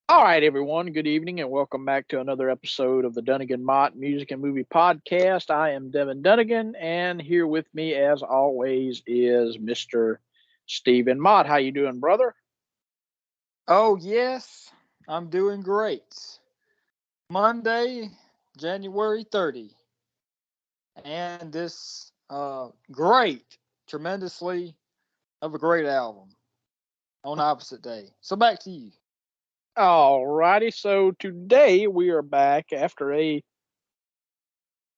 All right, everyone. Good evening, and welcome back to another episode of the Dunnigan Mott Music and Movie Podcast. I am Devin Dunnigan, and here with me, as always, is Mister Stephen Mott. How you doing, brother? Oh, yes, I'm doing great. Monday, January 30, and this tremendously of a great album on opposite day. So back to you. All righty. So today we are back after a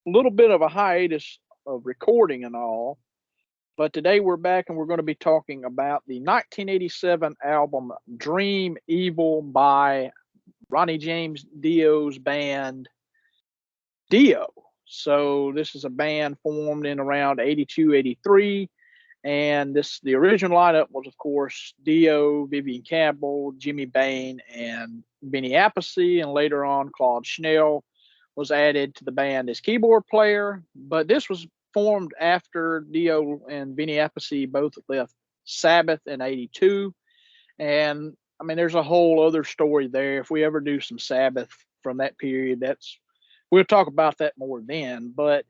little bit of a hiatus of recording and all. But today we're back and we're going to be talking about the 1987 album Dream Evil by Ronnie James Dio's band Dio. So this is a band formed in around 82, 83. And the original lineup was, of course, Dio, Vivian Campbell, Jimmy Bain, and Benny Appice. And later on, Claude Schnell was added to the band as keyboard player. But this was formed after Dio and Benny Appice both left Sabbath in 82. And I mean, there's a whole other story there. If we ever do some Sabbath from that period, we'll talk about that more then. But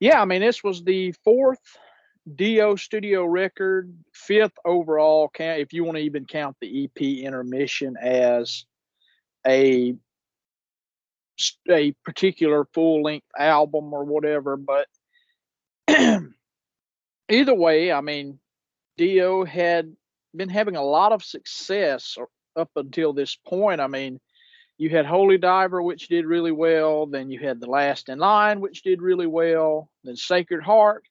yeah, I mean, this was the fourth Dio studio record, fifth overall count, if you want to even count the EP intermission as a a particular full length album or whatever. But either way, I mean, Dio had been having a lot of success up until this point. I mean, you had Holy Diver, which did really well. Then you had The Last in Line, which did really well. Then Sacred Heart.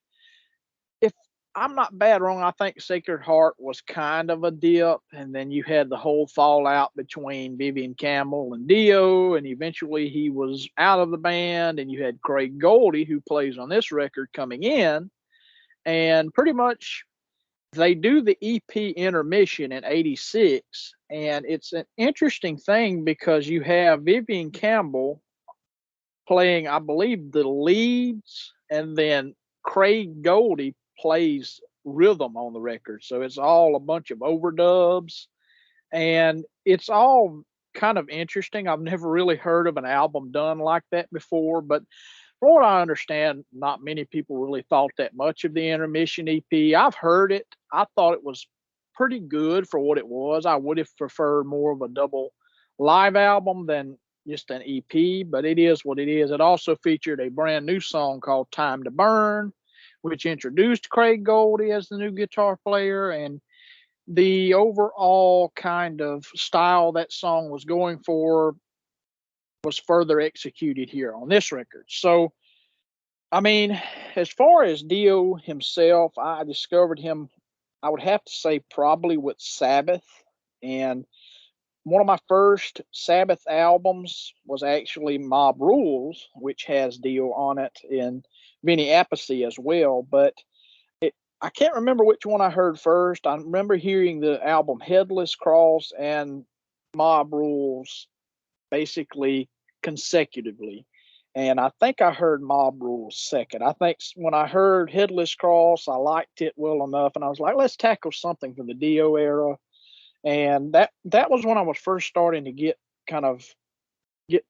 If I'm not bad wrong, I think Sacred Heart was kind of a dip. And then you had the whole fallout between Vivian Campbell and Dio. And eventually he was out of the band. And you had Craig Goldie, who plays on this record, coming in. And pretty much they do the EP intermission in 86. And it's an interesting thing because you have Vivian Campbell playing, I believe, the leads, and then Craig Goldie plays rhythm on the record. So it's all a bunch of overdubs, and it's all kind of interesting. I've never really heard of an album done like that before, but from what I understand, not many people really thought that much of the intermission EP. I've heard it. I thought it was pretty good for what it was. I would have preferred more of a double live album than just an EP, but it is what it is. It also featured a brand new song called Time to Burn, which introduced Craig Goldie as the new guitar player. And the overall kind of style that song was going for was further executed here on this record. So, I mean, as far as Dio himself, I discovered him, I would have to say, probably with Sabbath. And one of my first Sabbath albums was actually Mob Rules, which has Dio on it and Vinny Appice as well. But I can't remember which one I heard first. I remember hearing the album Headless Cross and Mob Rules basically consecutively. And I think I heard Mob Rules second. I think when I heard Headless Cross, I liked it well enough, and I was like, let's tackle something from the Dio era. And that was when I was first starting to get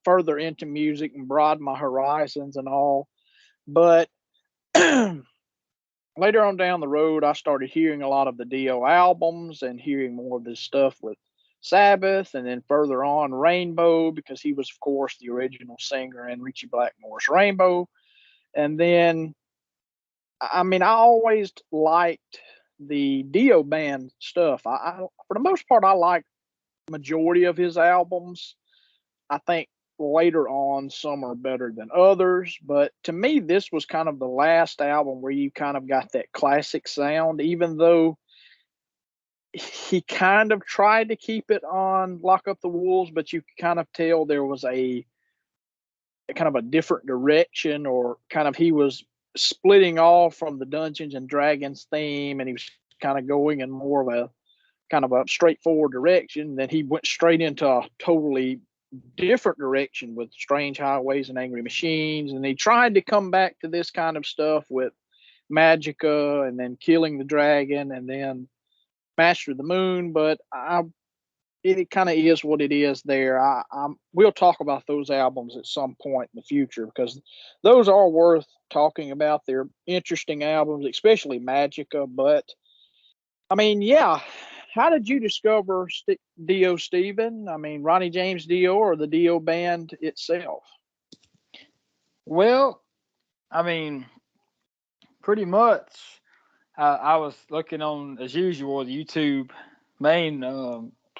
further into music and broaden my horizons and all. But later on down the road, I started hearing a lot of the Dio albums and hearing more of this stuff with Sabbath, and then further on Rainbow, because he was, of course, the original singer in Richie Blackmore's Rainbow. And then, I mean, I always liked the Dio band stuff. For the most part, I like majority of his albums. I think later on some are better than others, but to me this was kind of the last album where you kind of got that classic sound, even though he kind of tried to keep it on Lock Up the Wolves, but you could kind of tell there was a kind of a different direction, or kind of he was splitting off from the Dungeons and Dragons theme, and he was kind of going in more of a kind of a straightforward direction. Then he went straight into a totally different direction with Strange Highways and Angry Machines, and he tried to come back to this kind of stuff with Magica, and then Killing the Dragon, and then Master of the Moon. But it kind of is what it is there. We'll talk about those albums at some point in the future because those are worth talking about. They're interesting albums, especially Magica. But I mean, yeah, how did you discover Dio, Steven? I mean, Ronnie James Dio or the Dio band itself? Well, I mean, pretty much. I was looking on, as usual, the YouTube main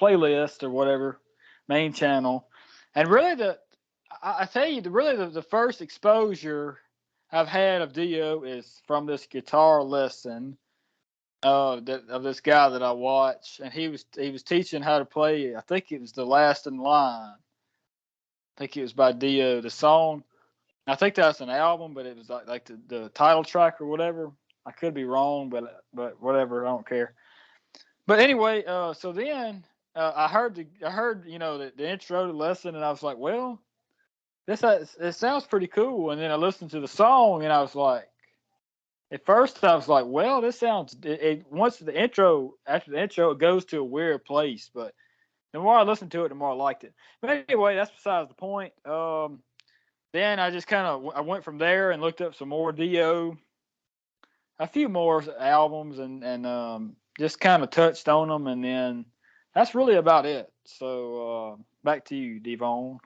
playlist or whatever, main channel, and really I tell you, the first exposure I've had of Dio is from this guitar lesson of this guy that I watch, and he was teaching how to play. I think it was The Last in Line. I think it was by Dio. The song, I think that's an album, but it was like the title track or whatever. I could be wrong, but whatever. I don't care. But anyway, so then I heard the intro to the lesson, and I was like, well, it sounds pretty cool. And then I listened to the song, and I was like, at first I was like, well, this sounds. Once the intro, after the intro, it goes to a weird place. But the more I listened to it, the more I liked it. But anyway, that's besides the point. Then I just I went from there and looked up some more Dio, a few more albums, and just kind of touched on them, and then that's really about it. So back to you, Devon.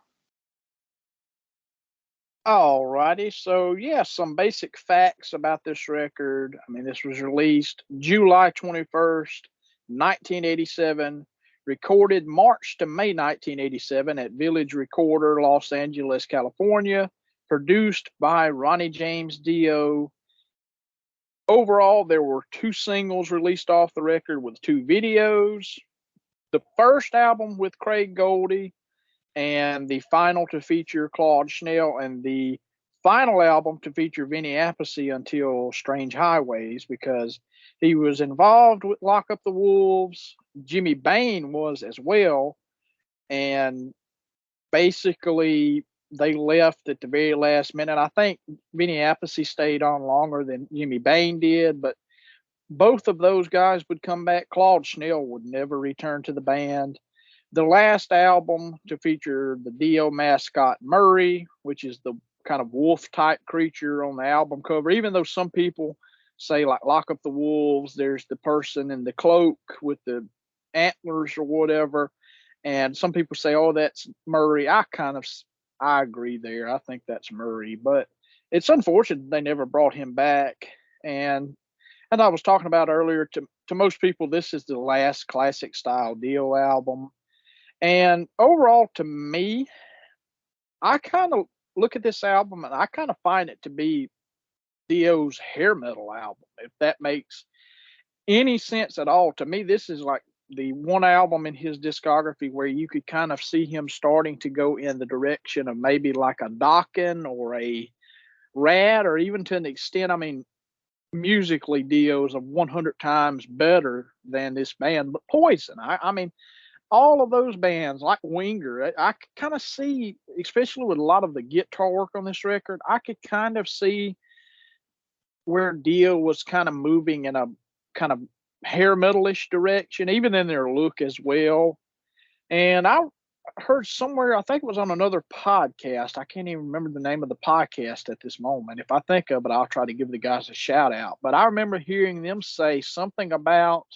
All righty. So, yeah, some basic facts about this record. I mean, this was released July 21st, 1987, recorded March to May 1987 at Village Recorder, Los Angeles, California, produced by Ronnie James Dio. Overall, there were 2 singles released off the record with 2 videos. The first album with Craig Goldie, and the final to feature Claude Schnell, and the final album to feature Vinny Appice until Strange Highways, because he was involved with Lock Up the Wolves. Jimmy Bain was as well, and basically they left at the very last minute. I think Vinny Appice stayed on longer than Jimmy Bain did, but both of those guys would come back. Claude Schnell would never return to the band. The last album to feature the Dio mascot Murray, which is the kind of wolf type creature on the album cover, even though some people say like Lock Up the Wolves, there's the person in the cloak with the antlers or whatever. And some people say, oh, that's Murray. I agree there. I think that's Murray, but it's unfortunate they never brought him back. And I was talking about earlier, to most people, this is the last classic style Dio album. And overall, to me, I kind of look at this album and I kind of find it to be Dio's hair metal album, if that makes any sense at all. To me, this is like the one album in his discography where you could kind of see him starting to go in the direction of maybe like a Dokken or a Rad, or even to an extent, I mean, musically, Dio is 100 times better than this band. But Poison, I mean, all of those bands like Winger, I could kind of see, especially with a lot of the guitar work on this record, I could kind of see where Dio was kind of moving in a kind of hair metalish direction, even in their look as well. And I heard somewhere, I think it was on another podcast. I can't even remember the name of the podcast at this moment. If I think of it, I'll try to give the guys a shout out. But I remember hearing them say something about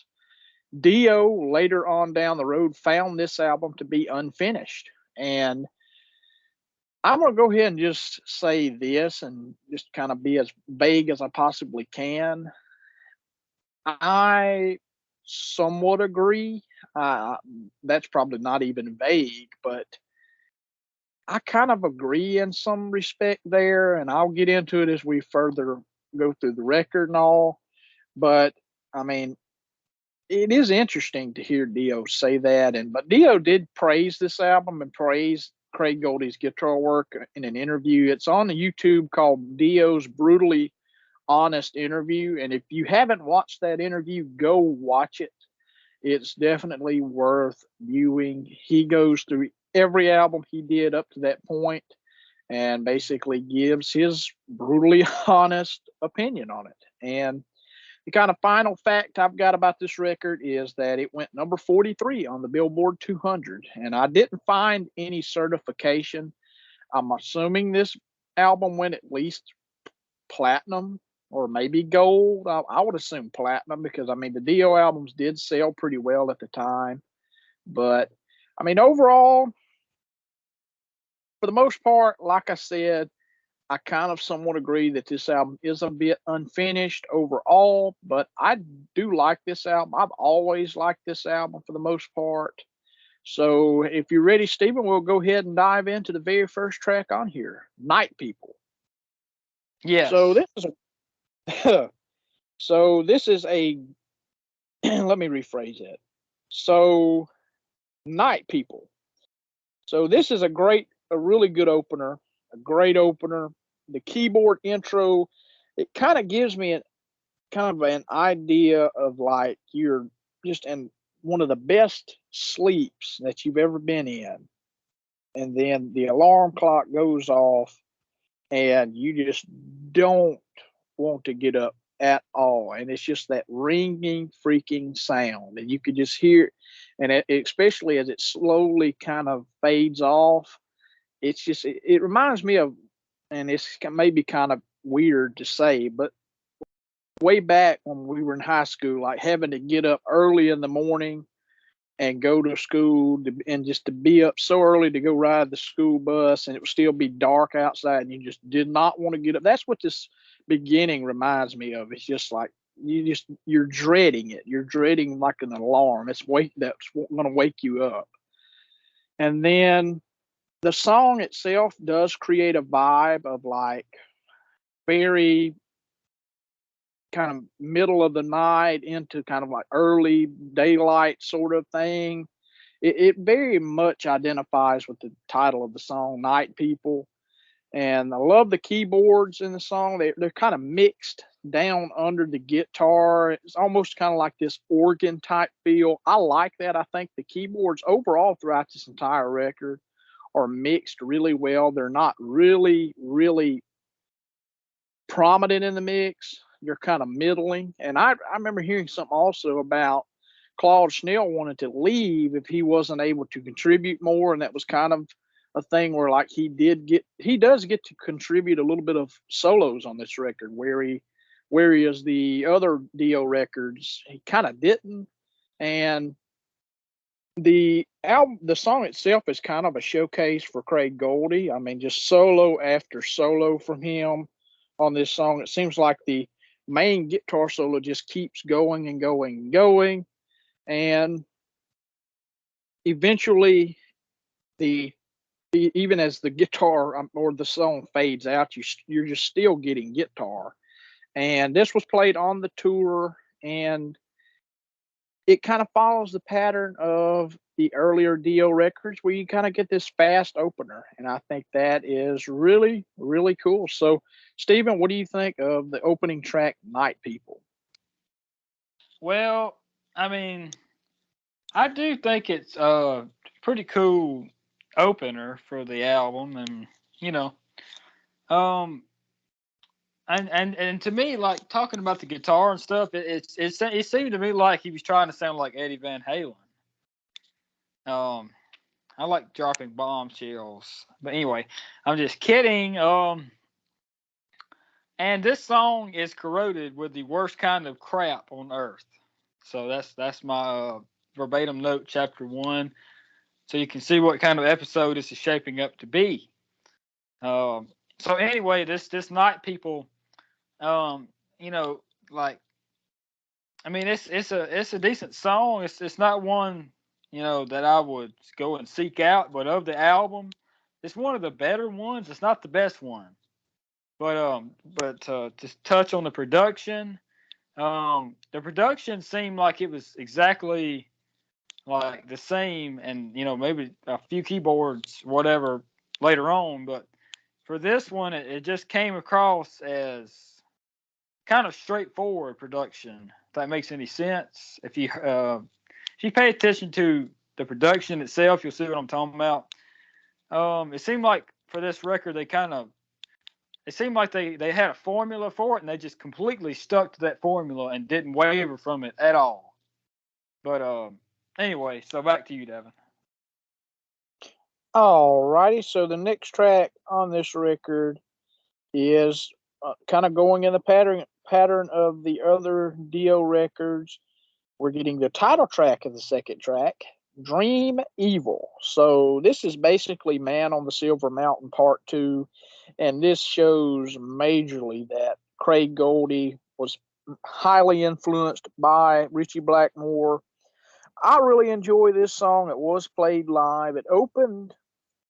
Dio later on down the road found this album to be unfinished. And I'm going to go ahead and just say this and just kind of be as vague as I possibly can. I somewhat agree. That's probably not even vague, but I kind of agree in some respect there. And I'll get into it as we further go through the record and all. But I mean, it is interesting to hear Dio say that, but Dio did praise this album and praise Craig Goldie's guitar work in an interview. It's on the YouTube called Dio's Brutally Honest Interview, and if you haven't watched that interview, go watch it. It's definitely worth viewing. He goes through every album he did up to that point and basically gives his brutally honest opinion on it. And the kind of final fact I've got about this record is that it went number 43 on the Billboard 200, and I didn't find any certification. I'm assuming this album went at least platinum or maybe gold. I would assume platinum because I mean the Dio albums did sell pretty well at the time. But I mean overall, for the most part, like I said, I kind of somewhat agree that this album is a bit unfinished overall, but I do like this album. I've always liked this album for the most part. So if you're ready, Stephen, we'll go ahead and dive into the very first track on here, Night People. So Yes. this is a so this is a let me rephrase that. So Night People. So this is a really good opener, a great opener. The keyboard intro, it kind of gives me a kind of an idea of like you're just in one of the best sleeps that you've ever been in. And then the alarm clock goes off and you just don't want to get up at all. And it's just that ringing freaking sound. And you could just hear it. And especially as it slowly kind of fades off, it's just, it reminds me of, and it's maybe kind of weird to say, but way back when we were in high school, like having to get up early in the morning and go to school and just to be up so early to go ride the school bus and it would still be dark outside and you just did not want to get up. That's what this beginning reminds me of. It's just like you're dreading it. You're dreading like an alarm. That's going to wake you up. And then the song itself does create a vibe of like very kind of middle of the night into kind of like early daylight sort of thing. It very much identifies with the title of the song, Night People. And I love the keyboards in the song. They're kind of mixed down under the guitar. It's almost kind of like this organ type feel. I like that. I think the keyboards overall throughout this entire record are mixed really well. They're not really prominent in the mix. You're kind of middling. And I remember hearing something also about Claude Schnell wanted to leave if he wasn't able to contribute more. And that was kind of a thing where like he does get to contribute a little bit of solos on this record, whereas the other Dio records he kind of didn't. And the song itself is kind of a showcase for Craig Goldie. I mean, just solo after solo from him on this song. It seems like the main guitar solo just keeps going and going and going. And eventually even as the guitar or the song fades out, you're just still getting guitar. And this was played on the tour, and it kind of follows the pattern of the earlier Dio records where you kind of get this fast opener. And I think that is really cool. So, Stephen, what do you think of the opening track, Night People? Well, I mean, I do think it's a pretty cool opener for the album, and you know, um, and to me, like talking about the guitar and stuff, it seemed to me like he was trying to sound like Eddie Van Halen. I like dropping bombshells, but anyway, I'm just kidding. And this song is corroded with the worst kind of crap on earth. So that's my verbatim note, chapter 1. So you can see what kind of episode this is shaping up to be. So anyway, this Night People, you know, like I mean, it's a decent song. It's not one that I would go and seek out, but of the album, it's one of the better ones. It's not the best one, but just touch on the production. The production seemed like it was exactly like the same, and maybe a few keyboards, whatever, later on. But for this one, it just came across as kind of straightforward production. If that makes any sense. If you pay attention to the production itself, you'll see what I'm talking about. It seemed like for this record, they kind of it seemed like they had a formula for it, and they just completely stuck to that formula and didn't waver from it at all. But anyway, so back to you, Devin. All righty. So the next track on this record is kind of going in the pattern of the other Dio records. We're getting the title track of the second track, Dream Evil. So this is basically Man on the Silver Mountain Part 2, and this shows majorly that Craig Goldie was highly influenced by Richie Blackmore. I really enjoy this song. It was played live. It opened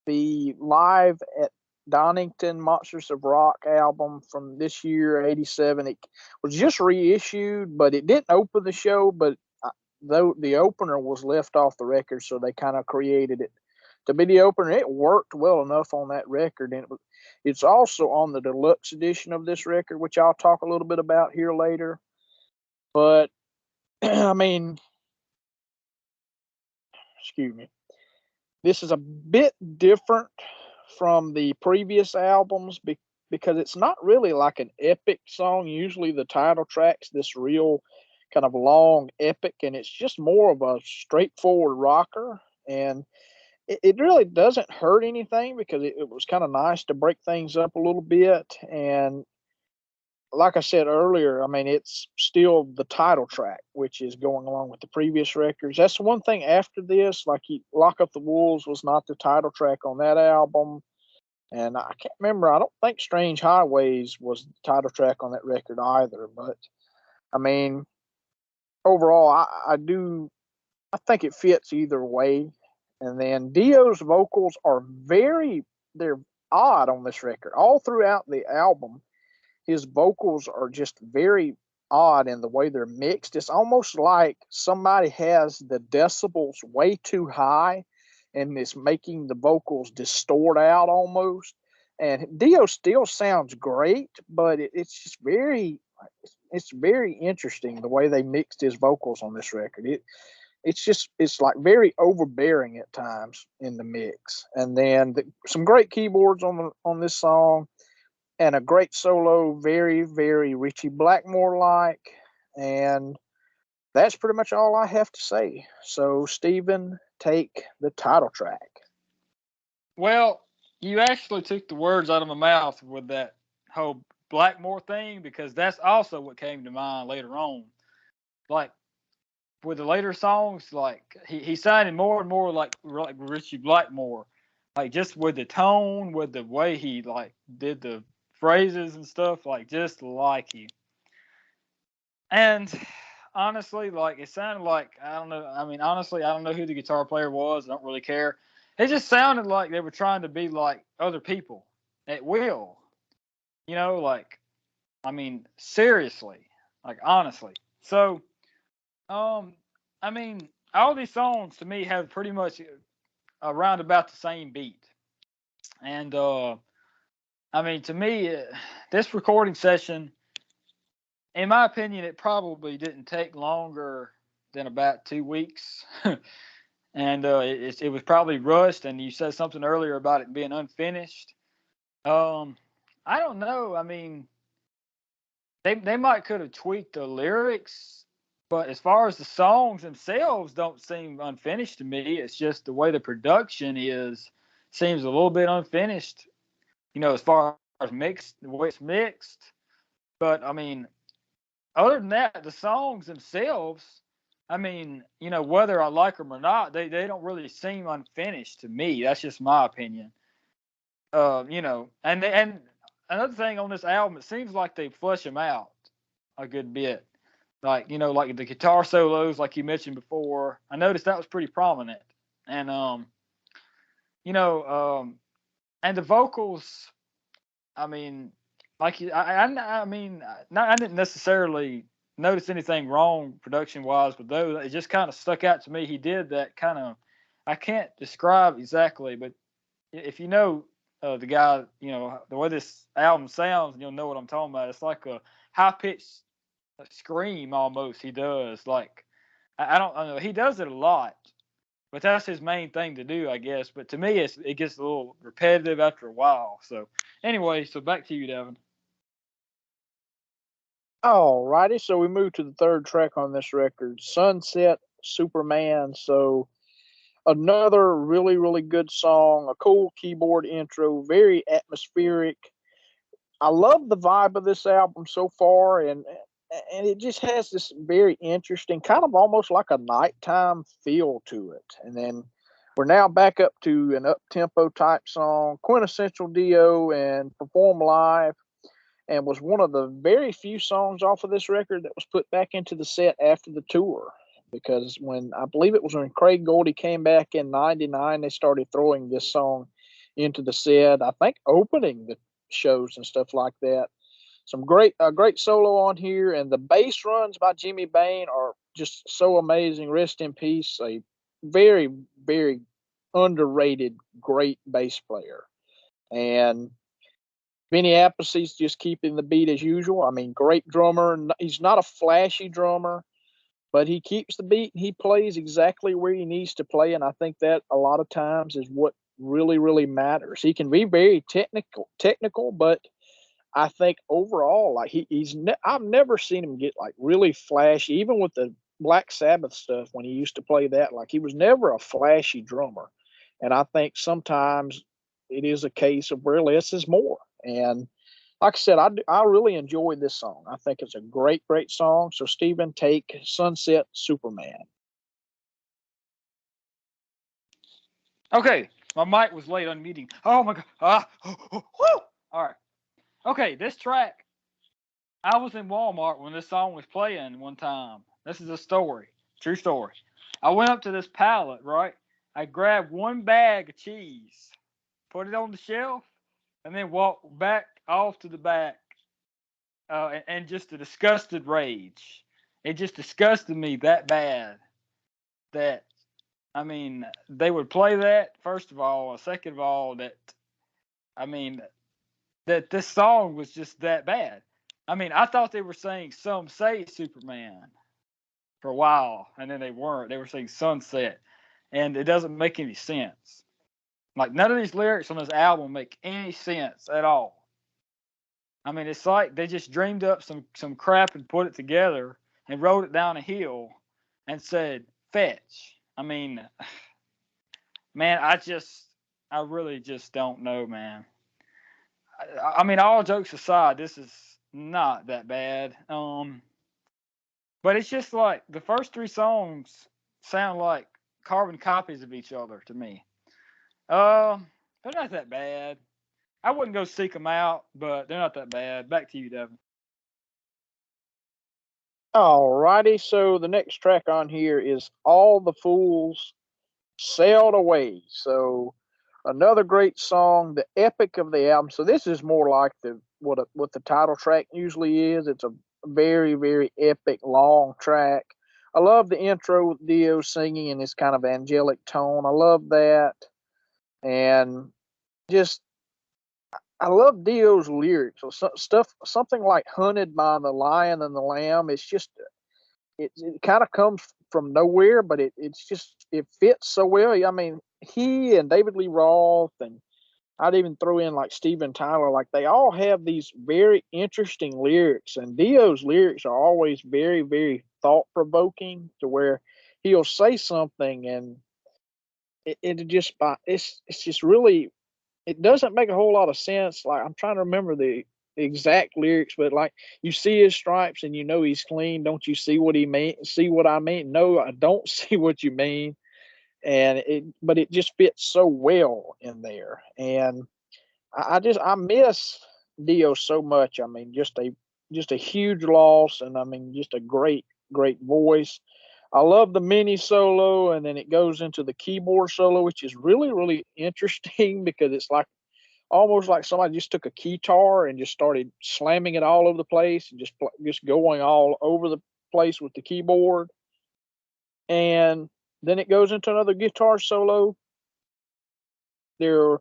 the Live at Donington Monsters of Rock album from this year, 87. It was just reissued, but it didn't open the show. But though the opener was left off the record, so they kind of created it to be the opener. It worked well enough on that record, and it's also on the deluxe edition of this record, which I'll talk a little bit about here later. But I mean, excuse me, this is a bit different from the previous albums because it's not really like an epic song. Usually the title track's this real kind of long epic, and it's just more of a straightforward rocker. And it really doesn't hurt anything because it was kind of nice to break things up a little bit. And like I said earlier, I mean, it's still the title track, which is going along with the previous records. That's one thing after this, like Lock Up the Wolves was not the title track on that album. And I can't remember, I don't think Strange Highways was the title track on that record either. But I mean, overall, I think it fits either way. And then Dio's vocals are they're odd on this record. All throughout the album, his vocals are just very odd in the way they're mixed. It's almost like somebody has the decibels way too high and it's making the vocals distort out almost. And Dio still sounds great, but it's just it's very interesting the way they mixed his vocals on this record. It's like very overbearing at times in the mix. And then some great keyboards on this song, and a great solo, very, very Richie Blackmore like. And that's pretty much all I have to say. So, Stephen, take the title track. Well, you actually took the words out of my mouth with that whole Blackmore thing, because that's also what came to mind later on. Like with the later songs, like he sounded more and more like Richie Blackmore, like just with the tone, with the way he like did the phrases and stuff, like just like you. And honestly, like it sounded like, I don't know. I mean, honestly, I don't know who the guitar player was. I don't really care. It just sounded like they were trying to be like other people at will. You know, like, I mean, seriously, like honestly. So, I mean, all these songs to me have pretty much around about the same beat, and I mean, to me, this recording session, in my opinion, it probably didn't take longer than about 2 weeks. And it was probably rushed. And you said something earlier about it being unfinished. I don't know. I mean, they might could have tweaked the lyrics, but as far as the songs themselves, don't seem unfinished to me. It's just the way the production seems a little bit unfinished. You know, as far as mixed, the way it's mixed. But I mean, other than that, the songs themselves, I mean, you know, whether I like them or not, they don't really seem unfinished to me. That's just my opinion. You know, and another thing on this album, it seems like they flesh them out a good bit. Like, you know, like the guitar solos, like you mentioned before, I noticed that was pretty prominent. And you know, and the vocals, I mean, like I mean, I didn't necessarily notice anything wrong production wise with those. It just kind of stuck out to me. He did that kind of, I can't describe exactly, but if you know the guy, you know the way this album sounds, you'll know what I'm talking about. It's like a high pitched scream almost. He does like, I don't know. He does it a lot, but that's his main thing to do, I guess. But to me, it gets a little repetitive after a while. So anyway, so back to you, Devin. All righty, so we move to the third track on this record, Sunset Superman. So another really, really good song, a cool keyboard intro, very atmospheric. I love the vibe of this album so far, and it just has this very interesting, kind of almost like a nighttime feel to it. And then we're now back up to an up tempo type song, quintessential Dio, and performed live, and was one of the very few songs off of this record that was put back into the set after the tour. Because when I believe it was when Craig Gordy came back in '99, they started throwing this song into the set. I think opening the shows and stuff like that. Some great solo on here, and the bass runs by Jimmy Bain are just so amazing. Rest in peace, a very very underrated great bass player. And Vinny Appleseed's just keeping the beat as usual. I mean, great drummer. He's not a flashy drummer, but he keeps the beat and he plays exactly where he needs to play. And I think that a lot of times is what really, really matters. He can be very technical, but I think overall, like I've never seen him get like really flashy, even with the Black Sabbath stuff when he used to play that. Like he was never a flashy drummer. And I think sometimes it is a case of where less is more. And like I said, I really enjoyed this song. I think it's a great, great song. So, Stephen, take Sunset Superman. Okay, my mic was late unmuting. Oh my god! Woo! All right. Okay, this track. I was in Walmart when this song was playing one time. This is a story, true story. I went up to this pallet, right? I grabbed one bag of cheese, put it on the shelf, and then walked back off to the back, and just a disgusted rage. It just disgusted me that bad that I mean they would play that first of all, and second of all that I mean that this song was just that bad. I mean, I thought they were saying "Some Say Superman" for a while, and then they weren't. They were saying "Sunset," and it doesn't make any sense. Like none of these lyrics on this album make any sense at all. I mean, it's like they just dreamed up some crap and put it together and rode it down a hill and said fetch. I mean, man, I really just don't know, man. I mean, all jokes aside, this is not that bad. But it's just like the first three songs sound like carbon copies of each other to me. They're not that bad. I wouldn't go seek them out, but they're not that bad. Back to you, Devin. All righty. So, the next track on here is All the Fools Sailed Away. So, another great song, the epic of the album. So, this is more like what the title track usually is. It's a very, very epic, long track. I love the intro with Dio singing in this kind of angelic tone. I love that. And just I love Dio's lyrics. So stuff, something like "Hunted by the Lion and the Lamb." It's just it kind of comes from nowhere, but it's just it fits so well. I mean, he and David Lee Roth, and I'd even throw in like Steven Tyler. Like they all have these very interesting lyrics, and Dio's lyrics are always very, very thought provoking to where he'll say something and it just it's just really it doesn't make a whole lot of sense. Like I'm trying to remember the exact lyrics, but like you see his stripes and you know he's clean. Don't you see what he mean? See what I mean? No, I don't see what you mean. And but it just fits so well in there. And I miss Dio so much. I mean, just a huge loss, and I mean, just a great voice. I love the mini solo, and then it goes into the keyboard solo, which is really really interesting because it's like almost like somebody just took a guitar and just started slamming it all over the place and just going all over the place with the keyboard. And then it goes into another guitar solo. There,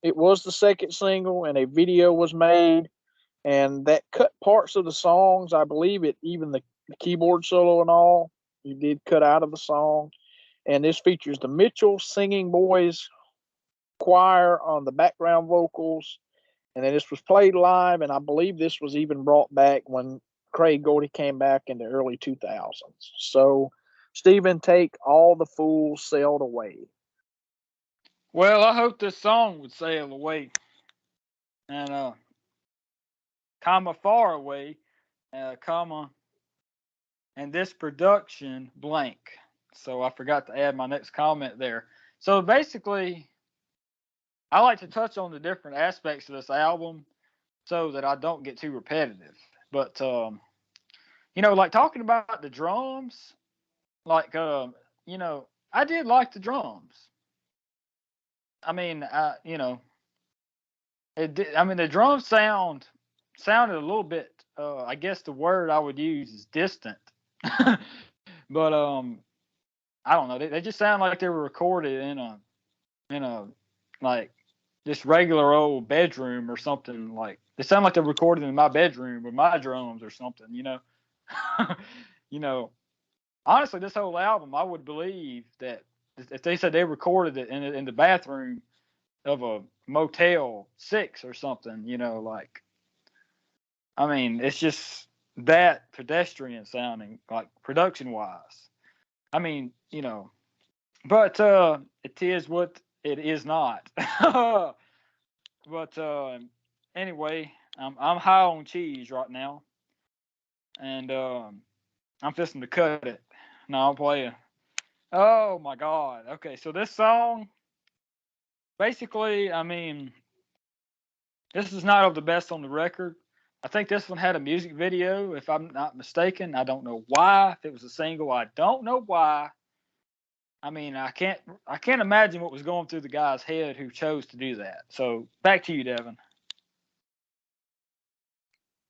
it was the second single, and a video was made, and that cut parts of the songs. I believe it, even the keyboard solo and all, you did cut out of the song. and this features the Mitchell Singing Boys Choir on the background vocals. And then this was played live, and I believe this was even brought back when Craig Gordy came back in the early 2000s. So, Stephen, take All the Fools Sailed Away. Well, I hope this song would sail away, and comma far away, comma, and this production blank. So I forgot to add my next comment there. So basically, I like to touch on the different aspects of this album so that I don't get too repetitive. But like talking about the drums, like I did like the drums. I mean, the drums sounded a little bit. I guess the word I would use is distant. But I don't know. They just sound like they were recorded in a like this regular old bedroom or something. Like they sound like they're recorded in my bedroom with my drums or something. You know. Honestly, this whole album, I would believe that if they said they recorded it in the bathroom of a Motel 6 or something, like, I mean, it's just that pedestrian sounding, like production wise. I mean, but it is what it is not. But anyway, I'm high on cheese right now, and I'm fixing to cut it. No, I'm playing. Oh my God. Okay, so this song, basically, I mean, this is not of the best on the record. I think this one had a music video, if I'm not mistaken. I don't know why. If it was a single, I don't know why. I mean, I can't imagine what was going through the guy's head who chose to do that. So back to you, Devin.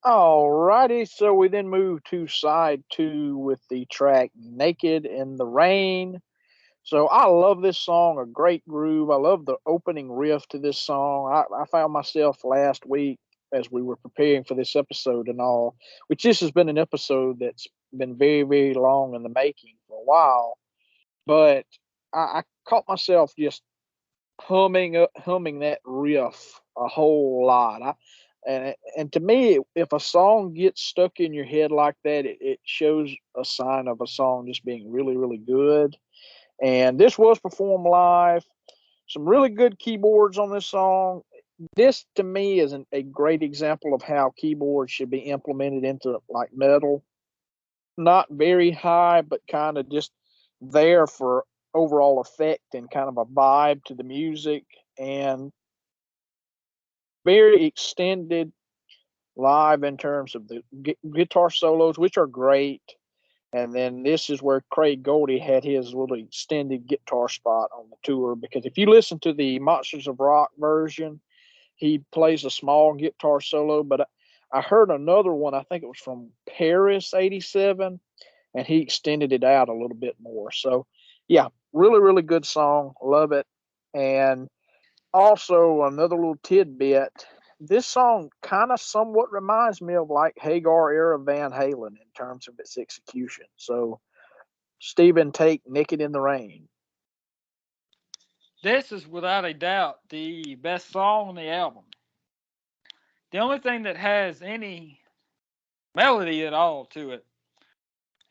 Alrighty, so we then move to side 2 with the track Naked in the Rain. So I love this song, a great groove. I love the opening riff to this song. I found myself last week as we were preparing for this episode and all, which this has been an episode that's been very, very long in the making for a while. But I caught myself just humming that riff a whole lot. And to me, if a song gets stuck in your head like that, it shows a sign of a song just being really, really good. And this was performed live. Some really good keyboards on this song. This to me is a great example of how keyboards should be implemented into like metal. Not very high, but kind of just there for overall effect and kind of a vibe to the music, and very extended live in terms of the guitar solos, which are great. And then this is where Craig Gordy had his little extended guitar spot on the tour, because if you listen to the Monsters of Rock version, he plays a small guitar solo. But I heard another one, I think it was from Paris '87, and he extended it out a little bit more. So, yeah, really, really good song. Love it. And also, another little tidbit, this song kind of somewhat reminds me of like Hagar era Van Halen in terms of its execution. So, Stephen, take Naked in the Rain. This is without a doubt the best song on the album. The only thing that has any melody at all to it,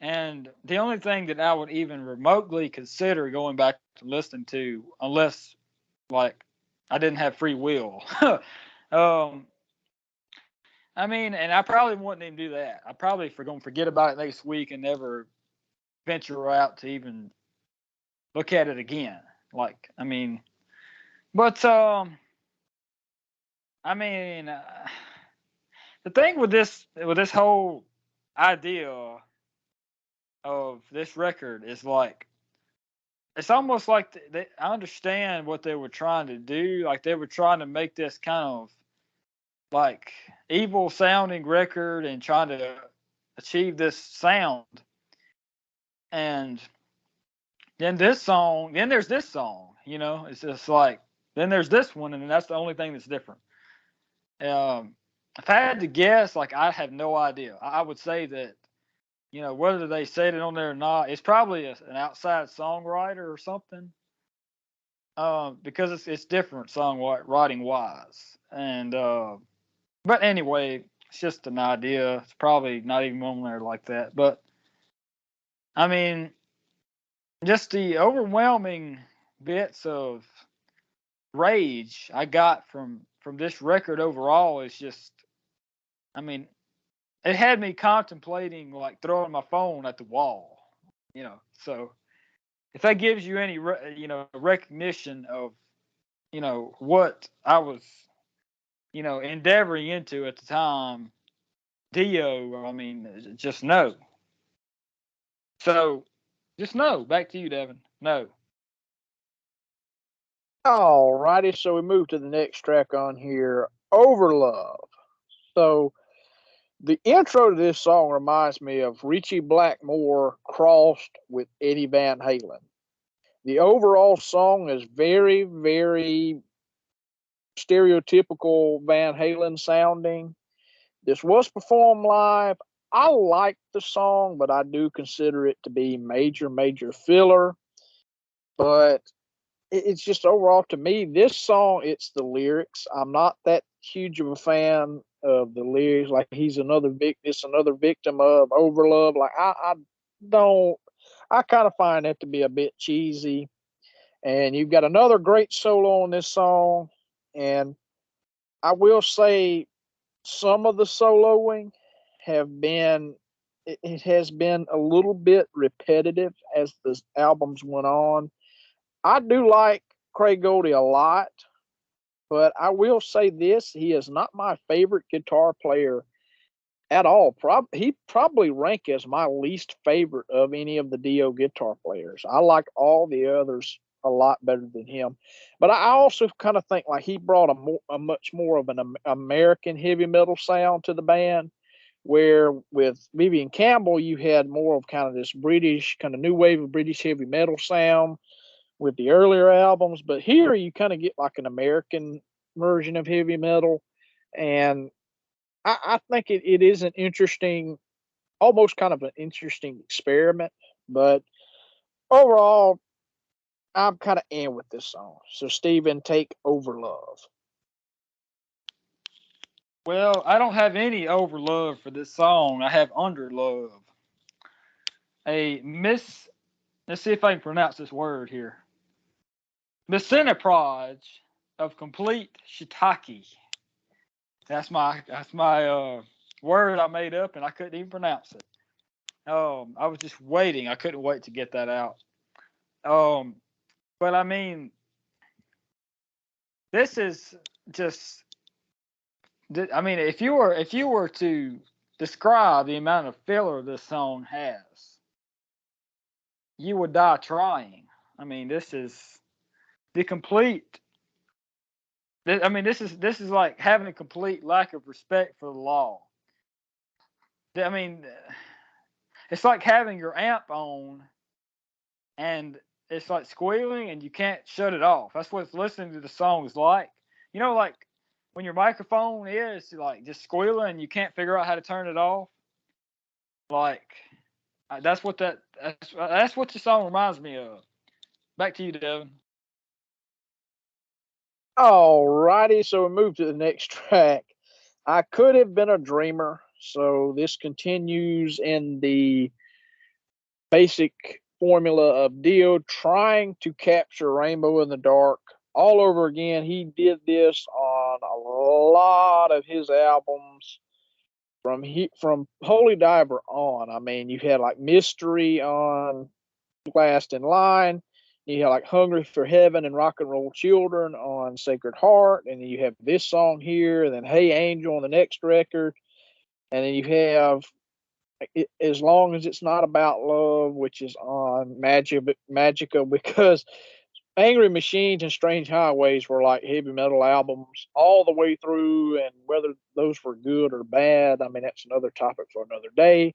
and the only thing that I would even remotely consider going back to listening to, unless like I didn't have free will. I mean, and I probably wouldn't even do that. I probably gonna forget about it next week and never venture out to even look at it again. Like, I mean, but I mean, the thing with this whole idea of this record is like, it's almost like I understand what they were trying to do. Like they were trying to make this kind of like evil sounding record and trying to achieve this sound. And then there's this song, it's just like, then there's this one, and that's the only thing that's different. If I had to guess, like I have no idea. I would say that, whether they said it on there or not, it's probably an outside songwriter or something. Because it's different songwriting wise, and but anyway, it's just an idea. It's probably not even on there like that, but I mean, just the overwhelming bits of rage I got from this record overall is just, I mean, it had me contemplating like throwing my phone at the wall, So if that gives you any recognition of what I was endeavoring into at the time, Dio, I mean, just no. So just no. Back to you, Devin. No. All righty, so we move to the next track on here, Overlove. So the intro to this song reminds me of Richie Blackmore crossed with Eddie Van Halen. The overall song is very, very stereotypical Van Halen sounding. This was performed live. I like the song, but I do consider it to be major, major filler. But it's just overall to me, this song, it's the lyrics. I'm not that huge of a fan of the lyrics. Like he's another victim of overlove. Like I don't. I kind of find that to be a bit cheesy. And you've got another great solo on this song, and I will say some of the soloing have been it has been a little bit repetitive as the albums went on. I do like Craig Goldie a lot, but I will say this: he is not my favorite guitar player at all. He probably rank as my least favorite of any of the Dio guitar players. I like all the others a lot better than him, but I also kind of think like he brought a much more of an American heavy metal sound to the band. Where with Vivian Campbell, you had more of kind of this British kind of new wave of British heavy metal sound with the earlier albums, but here you kind of get like an American version of heavy metal, and I think it is an interesting, almost kind of an interesting experiment. But overall, I'm kind of in with this song. So Steven, take Over Love. Well, I don't have any over love for this song. I have under love. A miss. Let's see if I can pronounce this word here. Misinapproj of complete shiitake. That's my word I made up, and I couldn't even pronounce it. I was just waiting. I couldn't wait to get that out. But I mean, this is just. I mean, if you were to describe the amount of filler this song has, you would die trying. I mean, this is the complete. I mean, this is like having a complete lack of respect for the law. I mean, it's like having your amp on, and it's like squealing, and you can't shut it off. That's what listening to the song is like. Like when your microphone is like just squealing, and you can't figure out how to turn it off. Like that's what the song reminds me of. Back to you, Devin. All righty, so we move to the next track. I Could Have Been a Dreamer. So this continues in the basic formula of Dio trying to capture Rainbow in the Dark all over again. He did this on a lot of his albums from Holy Diver on. I mean, you had like Mystery on Last in Line. You had like Hungry for Heaven and Rock and Roll Children on Sacred Heart. And then you have this song here, and then Hey Angel on the next record. And then you have As Long as It's Not About Love, which is on Magica, because Angry Machines and Strange Highways were like heavy metal albums all the way through, and whether those were good or bad, I mean, that's another topic for another day.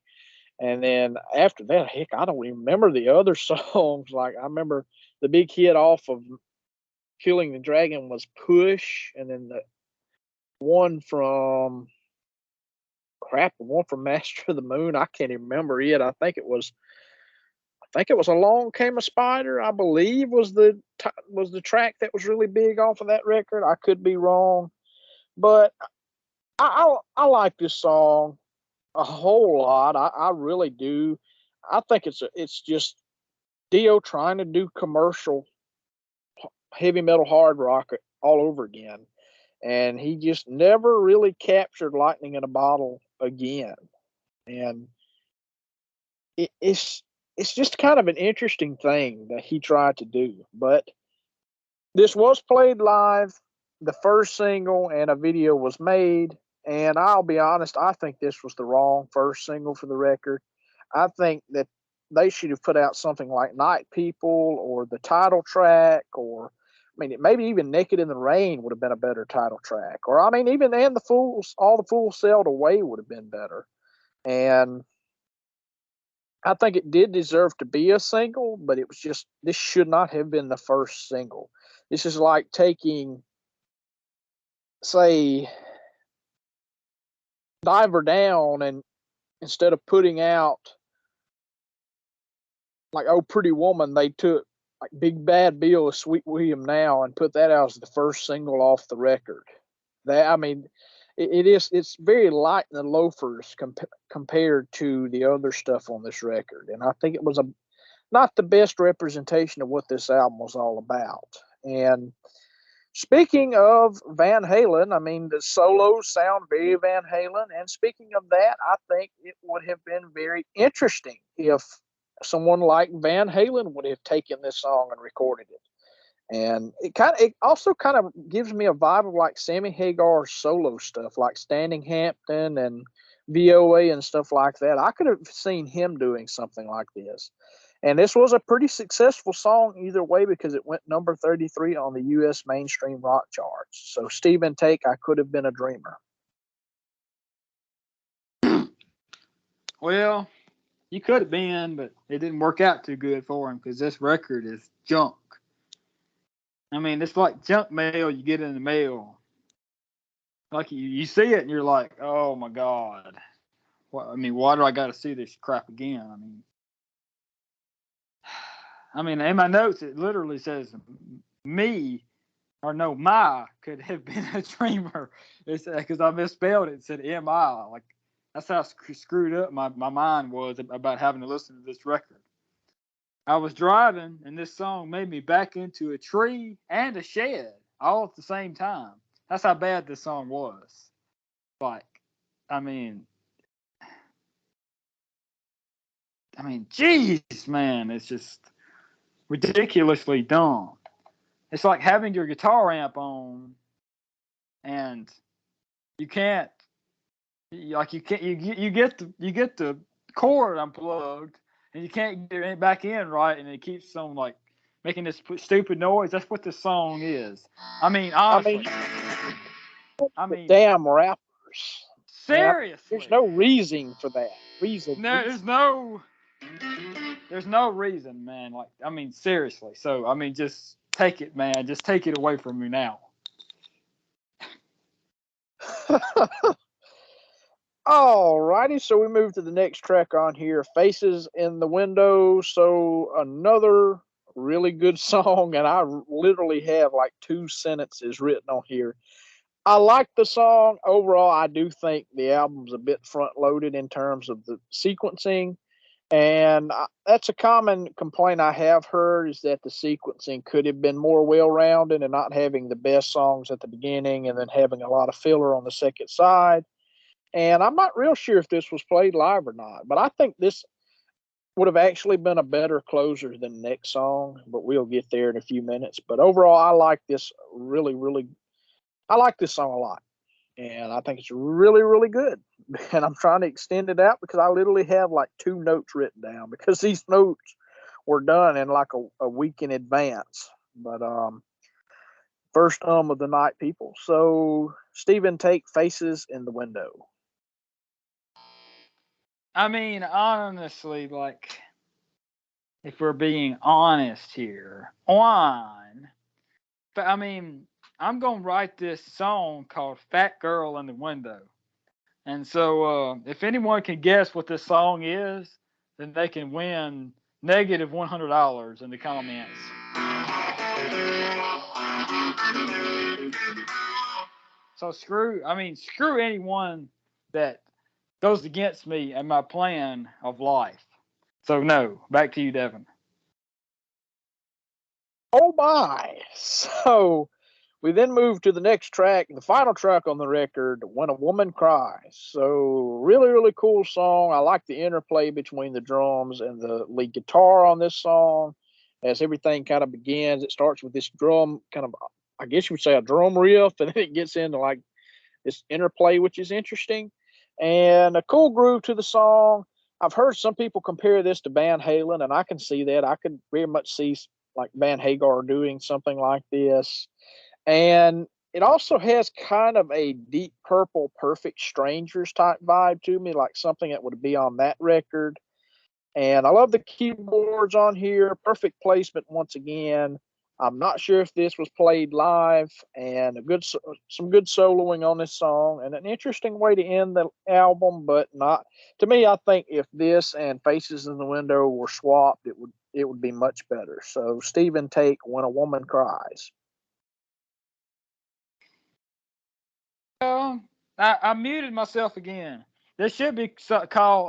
And then after that, heck, I don't even remember the other songs. Like I remember the big hit off of Killing the Dragon was Push, and then the one from crap, the one from Master of the Moon. I can't even remember it. I think it was Along Came a Spider, I believe was the track that was really big off of that record. I could be wrong, but I like this song a whole lot. I really do. I think it's just Dio trying to do commercial heavy metal hard rock all over again, and he just never really captured lightning in a bottle again. And it's just kind of an interesting thing that he tried to do. But this was played live, the first single, and a video was made. And I'll be honest, I think this was the wrong first single for the record. I think that they should have put out something like Night People or the title track, or I mean, maybe even Naked in the Rain would have been a better title track. Or I mean, even and the Fools, All the Fools Sailed Away would have been better. And I think it did deserve to be a single, but it was just this should not have been the first single. This is like taking, say, Diver Down, and instead of putting out like Oh Pretty Woman, they took like Big Bad Bill of Sweet William Now and put that out as the first single off the record. That I mean, it's very light in the loafers compared to the other stuff on this record, and I think it was a not the best representation of what this album was all about. And speaking of Van Halen, I mean, the solos sound very Van Halen. And speaking of that, I think it would have been very interesting if someone like Van Halen would have taken this song and recorded it. And it also kind of gives me a vibe of like Sammy Hagar's solo stuff, like Standing Hampton and VOA and stuff like that. I could have seen him doing something like this. And this was a pretty successful song either way because it went number 33 on the U.S. mainstream rock charts. So Stephen Take, I Could Have Been a Dreamer. Well, you could have been, but it didn't work out too good for him because this record is junk. I mean, it's like junk mail you get in the mail. Like you see it and you're like, oh my God. I mean, why do I got to see this crap again? I mean, in my notes, it literally says me, or no, my could have been a dreamer. It's because I misspelled it. It said M-I. Like, that's how screwed up my mind was about having to listen to this record. I was driving, and this song made me back into a tree and a shed all at the same time. That's how bad this song was. Like, I mean, geez, man, it's just ridiculously dumb. It's like having your guitar amp on, and you can't, like you can't, you get the cord unplugged, and you can't get it back in right, and it keeps on like making this stupid noise. That's what this song is. I mean, honestly, Damn rappers. Seriously, there's no reason for that. There's no reason, man. Like, I mean, seriously. So, I mean, just take it, man. Just take it away from me now. Alrighty, so we move to the next track on here, Faces in the Window. So another really good song, and I literally have like 2 sentences written on here. I like the song. Overall, I do think the album's a bit front loaded in terms of the sequencing. And that's a common complaint I have heard, is that the sequencing could have been more well-rounded and not having the best songs at the beginning and then having a lot of filler on the second side. And I'm not real sure if this was played live or not, but I think this would have actually been a better closer than the next song, but we'll get there in a few minutes. But overall, I like this I like this song a lot. And I think it's really, really good. And I'm trying to extend it out because I literally have like 2 notes written down because these notes were done in like a week in advance. But first of the Night People. So Stephen, take Faces in the Window. I mean, honestly, like, if we're being honest here, but I mean, I'm gonna write this song called "Fat Girl in the Window." And so, if anyone can guess what this song is, then they can win negative $100 in the comments. So screw anyone that goes against me and my plan of life. So no, back to you, Devin. Oh my! So we then move to the next track, the final track on the record, When a Woman Cries. So really, really cool song. I like the interplay between the drums and the lead guitar on this song. As everything kind of begins, it starts with this drum kind of, I guess you would say a drum riff, and then it gets into like this interplay, which is interesting. And a cool groove to the song. I've heard some people compare this to Van Halen, and I can see that. I could very much see like Van Hagar doing something like this. And it also has kind of a Deep Purple Perfect Strangers type vibe to me, like something that would be on that record. And I love the keyboards on here. Perfect placement once again. I'm not sure if this was played live, and some good soloing on this song, and an interesting way to end the album, but not to me. I think if this and Faces in the Window were swapped, it would be much better. So, Stephen, take When a Woman Cries. I muted myself again. There should be a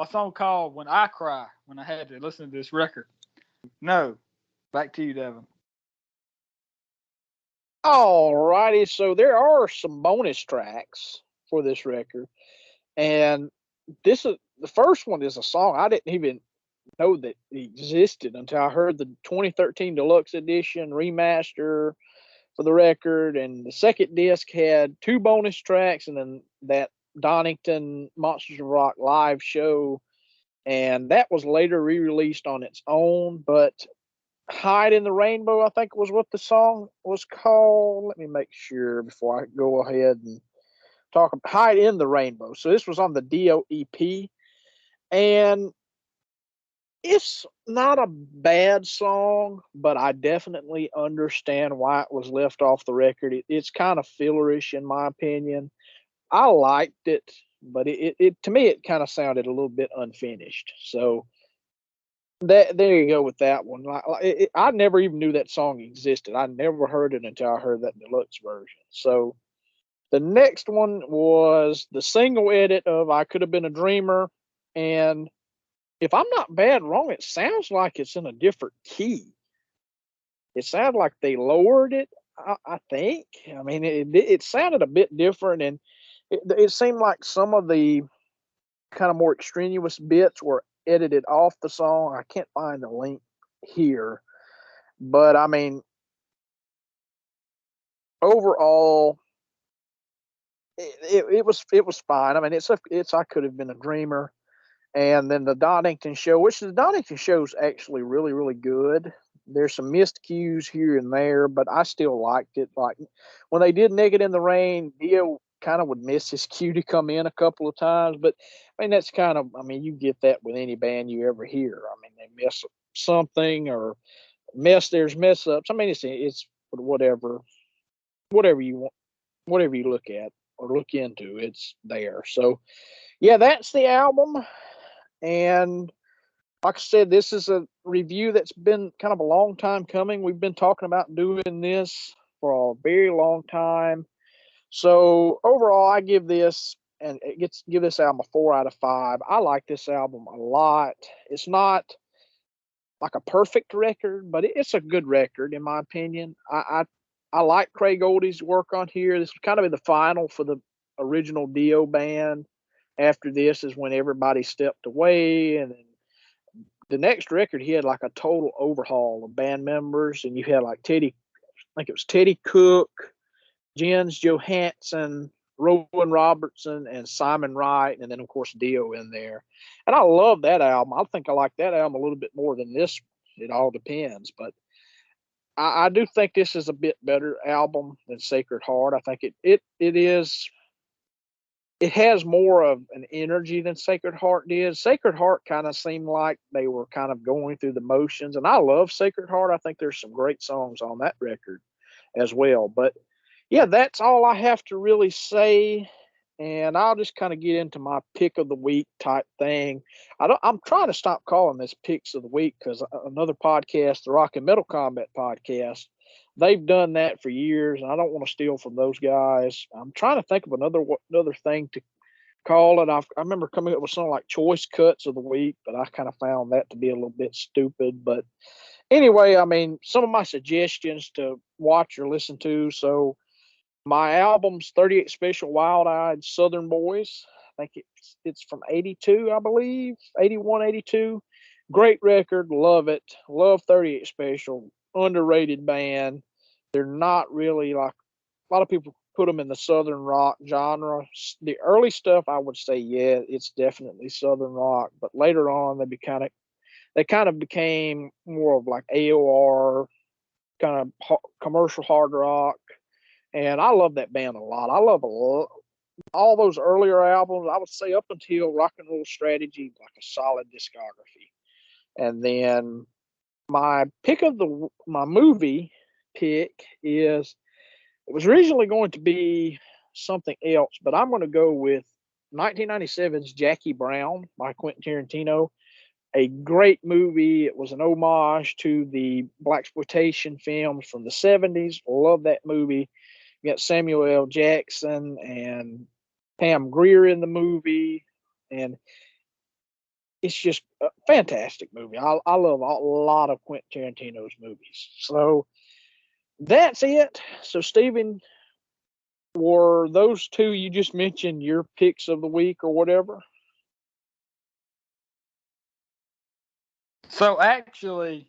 song called "When I Cry" when I had to listen to this record. No, back to you, Devin. All righty, so there are some bonus tracks for this record, and this is the first one is a song I didn't even know that existed until I heard the 2013 deluxe edition remaster for the record, and the second disc had two bonus tracks, and then that Donington Monsters of Rock live show, and that was later re-released on its own. But Hide in the Rainbow, I think was what the song was called. Let me make sure before I go ahead and talk about Hide in the Rainbow. So this was on the DOEP, and it's not a bad song, but I definitely understand why it was left off the record. It's kind of fillerish in my opinion. I liked it, but it to me it kind of sounded a little bit unfinished. So that there you go with that one. I never even knew that song existed. I never heard it until I heard that deluxe version. So the next one was the single edit of "I Could Have Been a Dreamer," and if I'm not bad wrong, it sounds like it's in a different key. It sounded like they lowered it. I think. I mean, it sounded a bit different, and it seemed like some of the kind of more extraneous bits were edited off the song. I can't find the link here, but I mean, overall, it was fine. I mean, it's I Could Have Been a Dreamer, and then the Donington show, which the Donington show is actually really really good. There's some missed cues here and there, but I still liked it. Like when they did "Naked in the Rain," Dio kind of would miss his cue to come in a couple of times, but I mean that's kind of I mean you get that with any band you ever hear. I mean they miss something or there's mess ups. I mean it's whatever you want, whatever you look at or look into, it's there. So yeah, that's the album. And like I said, this is a review that's been kind of a long time coming. We've been talking about doing this for a very long time. So overall, I give this and it gets give this album a 4 out of 5. I like this album a lot. It's not like a perfect record, but it's a good record in my opinion. I like Craig Oldie's work on here. This was kind of the final for the original Dio band. After this is when everybody stepped away, and then the next record he had like a total overhaul of band members, and you had like I think it was Teddy Cook, Jens Johansson, Rowan Robertson, and Simon Wright, and then of course Dio in there. And I love that album. I think I like that album a little bit more than this. It all depends, but I do think this is a bit better album than Sacred Heart. I think it is. It has more of an energy than Sacred Heart did. Sacred Heart kind of seemed like they were kind of going through the motions, and I love Sacred Heart. I think there's some great songs on that record as well. But yeah, that's all I have to really say. and I'll just kind of get into my pick of the week type thing. I'm trying to stop calling this picks of the week because another podcast, the Rock and Metal Combat podcast, they've done that for years, and I don't want to steal from those guys. I'm trying to think of another thing to call it. I remember coming up with something like choice cuts of the week, but I kind of found that to be a little bit stupid. But anyway, I mean, some of my suggestions to watch or listen to. So my album's 38 Special Wild Eyed Southern Boys. I think it's from 82, I believe, 81, 82. Great record, love it. Love 38 Special, underrated band. They're not really like a lot of people put them in the southern rock genre. The early stuff, I would say, yeah, it's definitely southern rock. But later on, they kind of became more of like AOR, kind of commercial hard rock. And I love that band a lot. I love all those earlier albums. I would say up until Rock and Roll Strategy, like a solid discography. And then my movie pick is, it was originally going to be something else, but I'm going to go with 1997's Jackie Brown by Quentin Tarantino. A great movie. It was an homage to the blaxploitation films from the 70s. Love that movie. You got Samuel L. Jackson and Pam Grier in the movie, and it's just a fantastic movie. I love a lot of Quentin Tarantino's movies. So that's it. So Stephen, were those two you just mentioned your picks of the week or whatever? So actually,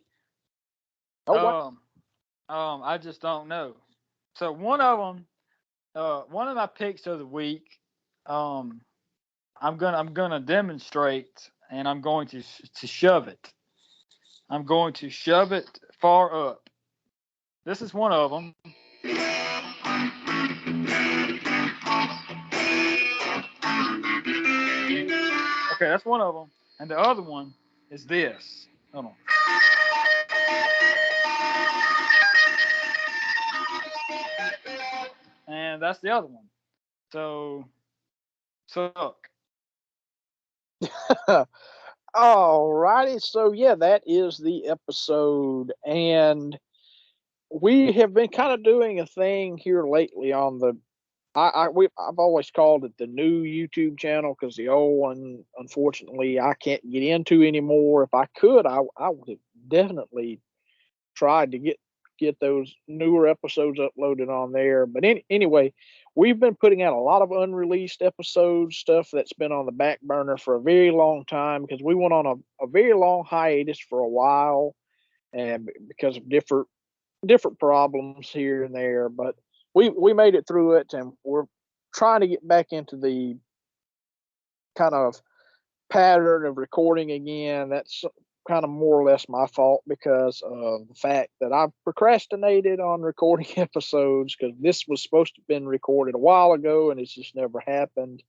Oh, what? I just don't know. So one of them, one of my picks of the week, I'm gonna demonstrate, and I'm going to shove it. I'm going to shove it far up. This is one of them. Okay, that's one of them, and the other one is this. Hold on. And that's the other one. So, suck. All righty. So yeah, that is the episode, and we have been kind of doing a thing here lately on the. I've always called it the new YouTube channel because the old one, unfortunately, I can't get into anymore. If I could, I would have definitely tried to get those newer episodes uploaded on there. But anyway, we've been putting out a lot of unreleased episodes, stuff that's been on the back burner for a very long time because we went on a very long hiatus for a while, and because of different problems here and there. But we made it through it, and we're trying to get back into the kind of pattern of recording again. That's kind of more or less my fault because of the fact that I've procrastinated on recording episodes because this was supposed to have been recorded a while ago and it's just never happened.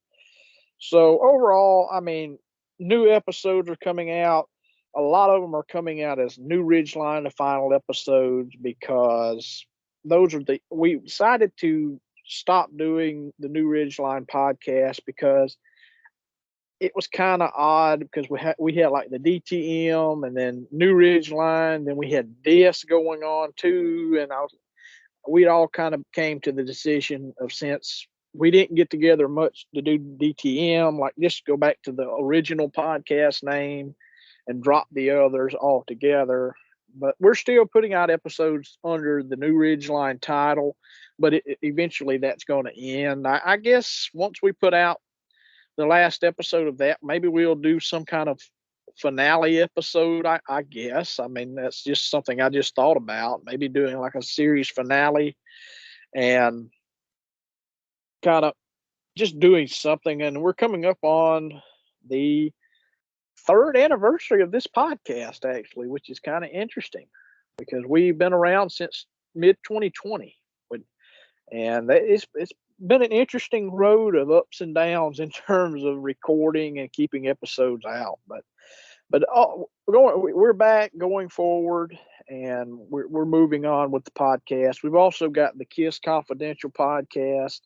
So overall, I mean, new episodes are coming out. A lot of them are coming out as New Ridgeline, the final episodes, because we decided to stop doing the New Ridgeline podcast because it was kind of odd because we had like the DTM and then New Ridge Line, then we had this going on too, and we all kind of came to the decision of, since we didn't get together much to do DTM, like just go back to the original podcast name and drop the others altogether. But we're still putting out episodes under the New Ridge Line title, but eventually that's going to end. I guess once we put out the last episode of that, maybe we'll do some kind of finale episode. I guess. I mean, that's just something I just thought about. Maybe doing like a series finale and kind of just doing something. And we're coming up on the third anniversary of this podcast, actually, which is kind of interesting because we've been around since mid 2020. And it's been an interesting road of ups and downs in terms of recording and keeping episodes out. But we're back going forward, and we're moving on with the podcast. We've also got the Kiss Confidential podcast,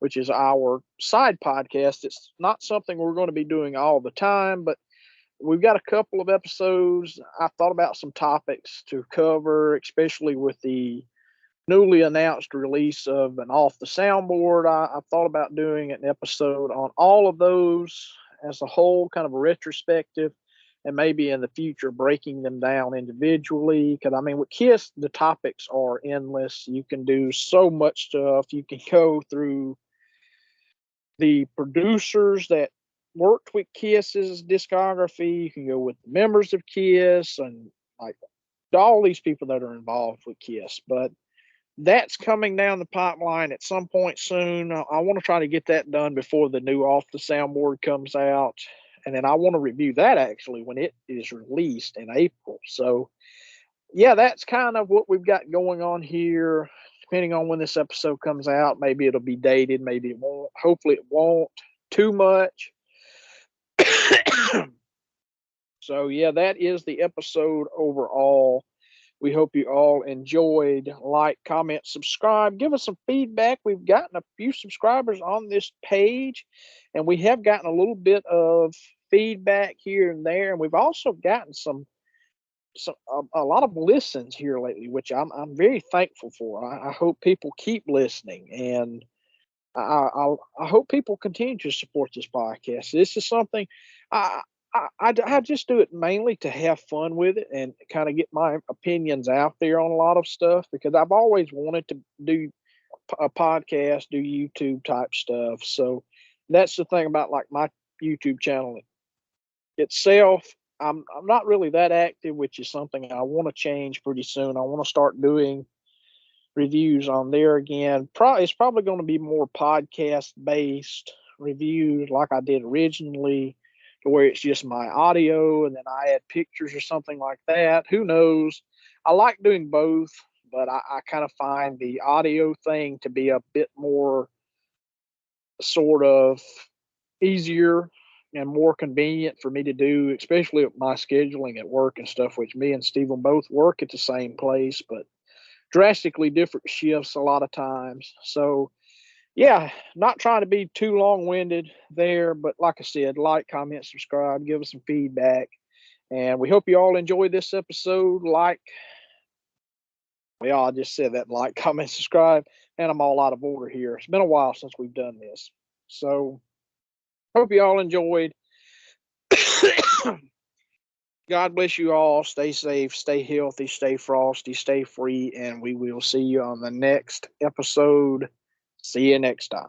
which is our side podcast. It's not something we're going to be doing all the time, but we've got a couple of episodes. I thought about some topics to cover, especially with the newly announced release of an Off the Soundboard. I thought about doing an episode on all of those as a whole, kind of a retrospective, and maybe in the future breaking them down individually. Because I mean, with KISS, the topics are endless. You can do so much stuff. You can go through the producers that worked with KISS's discography. You can go with the members of KISS and like all these people that are involved with KISS. But that's coming down the pipeline at some point soon. I want to try to get that done before the new Off the Soundboard comes out. And then I want to review that actually when it is released in April. So, yeah, that's kind of what we've got going on here. Depending on when this episode comes out, maybe it'll be dated, maybe it won't. Hopefully, it won't too much. So, yeah, that is the episode overall. We hope you all enjoyed. Like, comment, subscribe, give us some feedback. We've gotten a few subscribers on this page, and we have gotten a little bit of feedback here and there. And we've also gotten a lot of listens here lately, which I'm very thankful for. I hope people keep listening, and I hope people continue to support this podcast. This is something I just do it mainly to have fun with it and kind of get my opinions out there on a lot of stuff, because I've always wanted to do a podcast, do YouTube type stuff. So that's the thing about like my YouTube channel itself. I'm not really that active, which is something I want to change pretty soon. I want to start doing reviews on there again. It's probably going to be more podcast based reviews like I did originally, to where it's just my audio and then I add pictures or something like that. Who knows? I like doing both, but I kind of find the audio thing to be a bit more sort of easier and more convenient for me to do, especially with my scheduling at work and stuff, which me and Stephen both work at the same place, but drastically different shifts a lot of times. So, yeah, not trying to be too long-winded there, but like I said, like, comment, subscribe, give us some feedback, and we hope you all enjoyed this episode. I just said that, like, comment, subscribe, and I'm all out of order here. It's been a while since we've done this, so hope you all enjoyed. God bless you all. Stay safe, stay healthy, stay frosty, stay free, and we will see you on the next episode. See you next time.